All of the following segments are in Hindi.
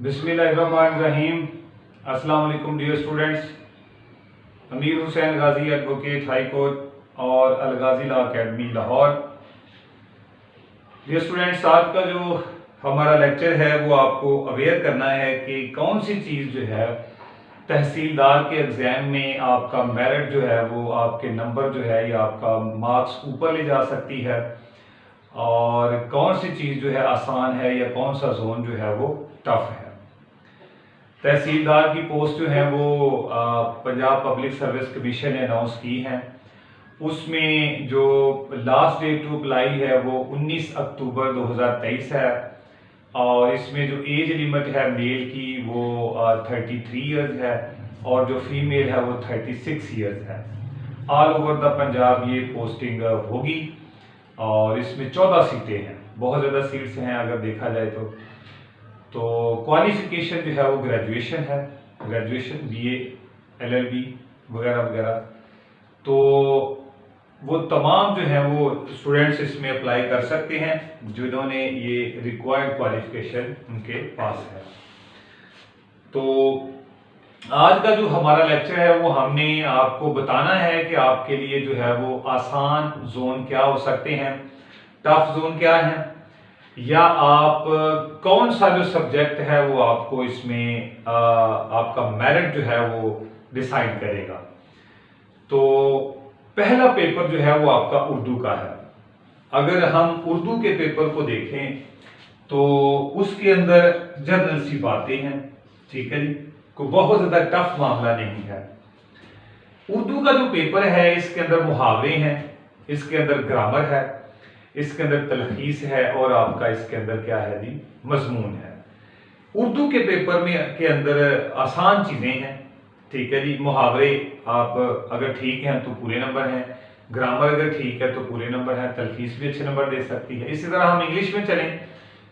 बिस्मिल्लाहिर्रहमानिर्रहीम। अस्सलाम वालेकुम dear students. Amir Hussain Ghazi advocate high court और Al Ghazi law academy Lahore. Dear students, आज का जो हमारा लेक्चर है वो आपको अवेयर करना है कि कौन सी चीज़ जो है तहसीलदार के एग्ज़ाम में आपका मेरिट जो है वो आपके नंबर जो है या आपका मार्क्स ऊपर ले जा सकती है, और कौन सी चीज़ जो है आसान है या कौन सा जोन जो है वो टफ है। तहसीलदार की पोस्ट जो है वो पंजाब पब्लिक सर्विस कमीशन ने अनाउंस की हैं। उसमें जो लास्ट डेट टू अप्लाई है वो 19 अक्टूबर 2023 है, और इसमें जो एज लिमिट है मेल की वो 33 ईयर्स है और जो फीमेल है वो 36 ईयर्स है। ऑल ओवर द पंजाब ये पोस्टिंग होगी और इसमें 14 सीटें हैं, बहुत ज़्यादा सीट्स हैं अगर देखा जाए तो क्वालिफिकेशन जो है वो ग्रेजुएशन है, ग्रेजुएशन बीए एलएलबी वगैरह वगैरह। तो वो तमाम जो है वो स्टूडेंट्स इसमें अप्लाई कर सकते हैं जिन्होंने ये रिक्वायर्ड क्वालिफिकेशन उनके पास है। तो आज का जो हमारा लेक्चर है वो हमने आपको बताना है कि आपके लिए जो है वो आसान जोन क्या हो सकते हैं, टफ जोन क्या है, या आप कौन सा जो सब्जेक्ट है वो आपको इसमें आपका मेरिट जो है वो डिसाइड करेगा। तो पहला पेपर जो है वो आपका उर्दू का है। अगर हम उर्दू के पेपर को देखें तो उसके अंदर जनरल सी बातें हैं, ठीक है जी, कोई बहुत ज्यादा टफ मामला नहीं है। उर्दू का जो पेपर है इसके अंदर मुहावरे हैं, इसके अंदर ग्रामर है, इसके अंदर तलखीस है और आपका इसके अंदर क्या है जी, मजमून है। उर्दू के पेपर में के अंदर आसान चीजें हैं, ठीक है जी। मुहावरे आप अगर ठीक हैं तो पूरे नंबर हैं, ग्रामर अगर ठीक है तो पूरे नंबर है, तलखीस भी अच्छे नंबर दे सकती है। इसी तरह हम इंग्लिश में चलें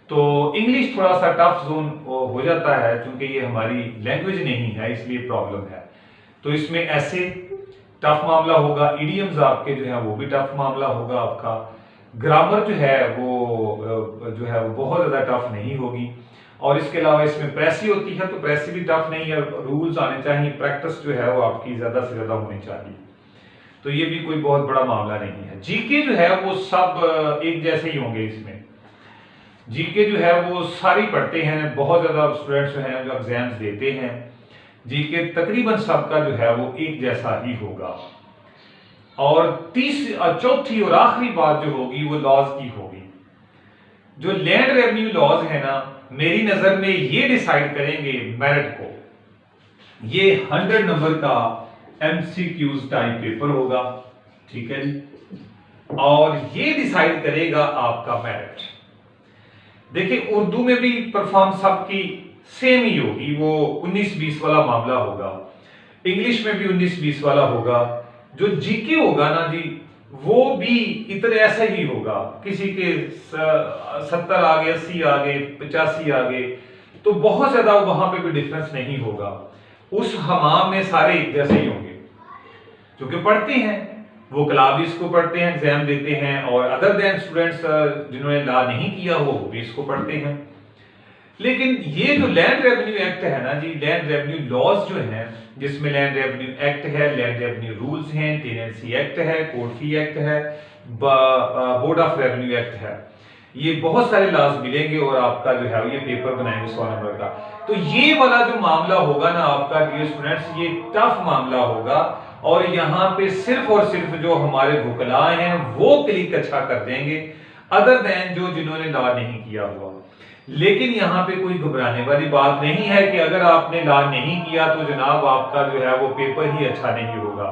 तो इंग्लिश थोड़ा सा टफ जोन हो जाता है क्योंकि ये हमारी लैंग्वेज नहीं है, इसलिए प्रॉब्लम है। तो इसमें ऐसे टफ मामला होगा, इडियम्स आपके जो है वो भी टफ मामला होगा आपका। ग्रामर जो है वो बहुत ज्यादा टफ नहीं होगी, और इसके अलावा इसमें प्रेसी होती है तो प्रेसी भी टफ नहीं है। रूल्स आने चाहिए, प्रैक्टिस जो है वो आपकी ज्यादा से ज्यादा होनी चाहिए, तो ये भी कोई बहुत बड़ा मामला नहीं है। जीके जो है वो सब एक जैसे ही होंगे। इसमें जीके जो है वो सारी पढ़ते हैं, बहुत ज्यादा स्टूडेंट्स जो हैं जो एग्जाम्स देते हैं, जीके तकरीबन सबका जो है वो एक जैसा ही होगा। और चौथी और आखिरी बात जो होगी वो लॉज की होगी। जो लैंड रेवेन्यू लॉज है ना, मेरी नजर में ये डिसाइड करेंगे मेरिट को। ये 100 नंबर का एमसीक्यूज टाइप पेपर होगा, ठीक है जी, और ये डिसाइड करेगा आपका मेरिट। देखिए उर्दू में भी परफॉर्म सबकी सेम ही होगी, वो 19-20 वाला मामला होगा। इंग्लिश में भी 19-20 वाला होगा। जो जीके होगा ना जी वो भी इतना ऐसा ही होगा, किसी के 70 आ गए, 80 आ गए, 85 आ गए, तो बहुत ज्यादा वहां पे भी डिफरेंस नहीं होगा। उस हमाम में सारे एक जैसे ही होंगे, क्योंकि पढ़ते हैं वो क्लाब इसको पढ़ते हैं, एग्जाम देते हैं, और अदर देन स्टूडेंट्स जिन्होंने लॉ नहीं किया वो भी इसको पढ़ते हैं। लेकिन ये जो लैंड रेवेन्यू एक्ट है ना जी, लैंड रेवेन्यू लॉज जो है, जिसमें लैंड रेवेन्यू एक्ट है, लैंड रेवेन्यू रूल्स हैं, टेनेंसी एक्ट है, कोर्ट फी एक्ट है, बोर्ड ऑफ रेवेन्यू एक्ट है, ये बहुत सारे लॉज मिलेंगे और आपका जो है ये पेपर बनाएंगे 100 नंबर का। तो ये वाला जो मामला होगा ना आपका डियर स्टूडेंट्स, ये टफ मामला होगा, और यहाँ पे सिर्फ और सिर्फ जो हमारे वुकला हैं वो क्लिक अच्छा कर देंगे, अदर देन जो जिन्होंने लॉ नहीं किया हुआ। लेकिन यहाँ पे कोई घबराने वाली बात नहीं है कि अगर आपने लॉ नहीं किया तो जनाब आपका जो है वो पेपर ही अच्छा नहीं होगा,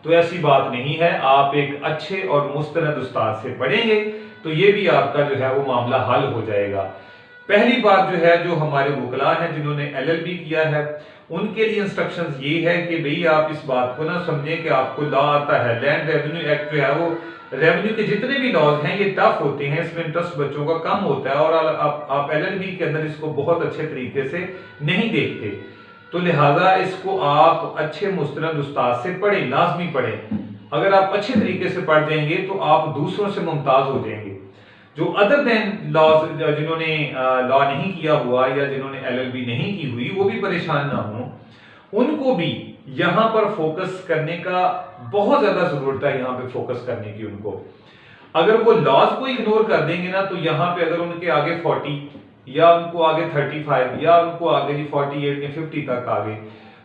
तो ऐसी बात नहीं है। आप एक अच्छे और मुस्तनद उस्ताद से पढ़ेंगे तो ये भी आपका जो है वो मामला हल हो जाएगा। पहली बात जो है, जो हमारे वुकला हैं जिन्होंने एलएलबी किया है उनके लिए इंस्ट्रक्शंस ये है कि भाई आप इस बात को ना समझें कि आपको लॉ आता है। लैंड रेवेन्यू एक्ट जो है वो रेवेन्यू के जितने भी लॉज हैं ये टफ होते हैं, इसमें इंटरेस्ट बच्चों का कम होता है, और आप एलएलबी के अंदर इसको बहुत अच्छे तरीके से नहीं देखते, तो लिहाजा इसको आप अच्छे मुस्तनद उस्ताद से पढ़ें, लाजमी पढ़ें। अगर आप अच्छे तरीके से पढ़ देंगे तो आप दूसरों से मुमताज हो जाएंगे। जो अदर देन लॉज, जिन्होंने लॉ नहीं किया हुआ या जिन्होंने एलएलबी नहीं की हुई, वो भी परेशान ना हो, उनको भी यहां पर फोकस करने का बहुत ज्यादा जरूरत है, यहां पे फोकस करने की उनको। अगर वो लॉज को इग्नोर कर देंगे ना, तो यहाँ पे अगर उनके आगे 40 या उनको आगे 35 या उनको आगे जी 48 या 50 तक आ गए,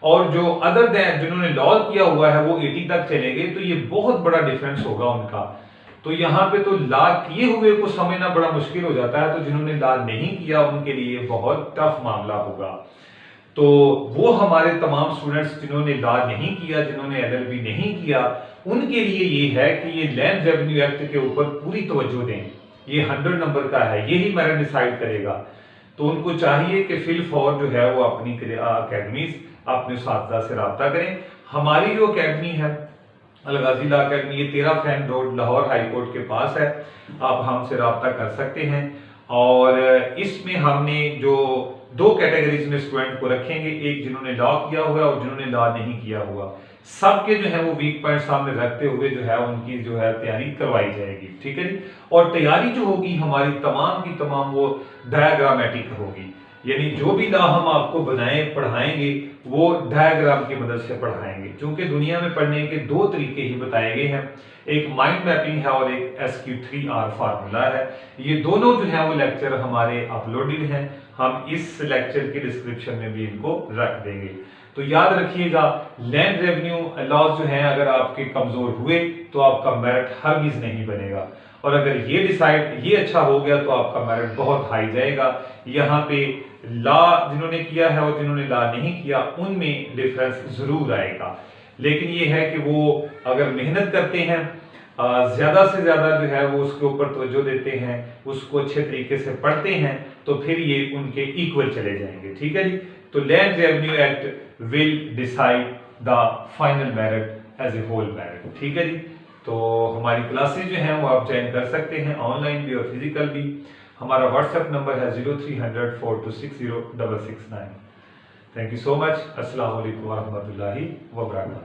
और जो अदर देन जिन्होंने लॉ किया हुआ है वो 80 तक चले गए, तो ये बहुत बड़ा डिफरेंस होगा उनका। तो यहाँ पे तो लॉ किए हुए को समझना बड़ा मुश्किल हो जाता है, तो जिन्होंने लॉ नहीं किया उनके लिए बहुत टफ मामला होगा। तो वो हमारे तमाम स्टूडेंट्स जिन्होंने लॉ नहीं किया, जिन्होंने एलएलबी नहीं किया, उनके लिए ये है कि ये लैंड रेवेन्यू एक्ट के ऊपर पूरी तवज्जो दें। ये 100 नंबर का है, यही मेरिट डिसाइड करेगा। तो उनको चाहिए कि फिल फॉर जो है वो अपनी अकेडमीज, अपने साथी से रब्ता करें। हमारी जो अकेडमी है अलगाजी लॉ अकेडमी, ये 13 fan road Lahore high court के पास है, आप हमसे रब्ता कर सकते हैं। और इसमें हमने जो 2 कैटेगरीज में स्टूडेंट को रखेंगे, एक जिन्होंने लॉ किया हुआ और जिन्होंने लॉ नहीं किया हुआ, सबके जो है वो वीक पॉइंट सामने रखते हुए जो है उनकी जो है तैयारी करवाई जाएगी, ठीक है जी। और तैयारी जो होगी हमारी तमाम की तमाम वो डायग्रामेटिक होगी, यानी जो भी लॉ हम आपको बनाए पढ़ाएंगे वो डायग्राम की मदद से पढ़ाएंगे। क्योंकि दुनिया में पढ़ने के 2 तरीके ही बताए गए हैं, एक माइंड मैपिंग है और एक SQ3R फार्मूला है। ये दोनों जो है वो लेक्चर हमारे अपलोडेड हैं, हम इस लेक्चर के डिस्क्रिप्शन में भी इनको रख देंगे। तो याद रखिएगा, लैंड रेवेन्यू लॉज जो है अगर आपके कमजोर हुए तो आपका मेरिट हरगिज नहीं बनेगा, और अगर ये अच्छा हो गया तो आपका मेरिट बहुत हाई जाएगा। यहाँ पे लॉ जिन्होंने किया है और जिन्होंने लॉ नहीं किया उनमें डिफरेंस जरूर आएगा, लेकिन ये है कि वो अगर मेहनत करते हैं, ज्यादा से ज्यादा जो है वो उसके ऊपर तवज्जो देते हैं, उसको अच्छे तरीके से पढ़ते हैं, तो फिर ये उनके इक्वल चले जाएंगे, ठीक है जी। तो land revenue act will decide the final merit as a whole merit, ठीक है जी। तो हमारी क्लासेज जो हैं वो आप ज्वाइन कर सकते हैं, ऑनलाइन भी और फिजिकल भी। हमारा व्हाट्सएप नंबर है 0300 4260 669। Thank you so much. अस्सलाम वालेकुम वरहमतुल्लाहि वबरकातुहू।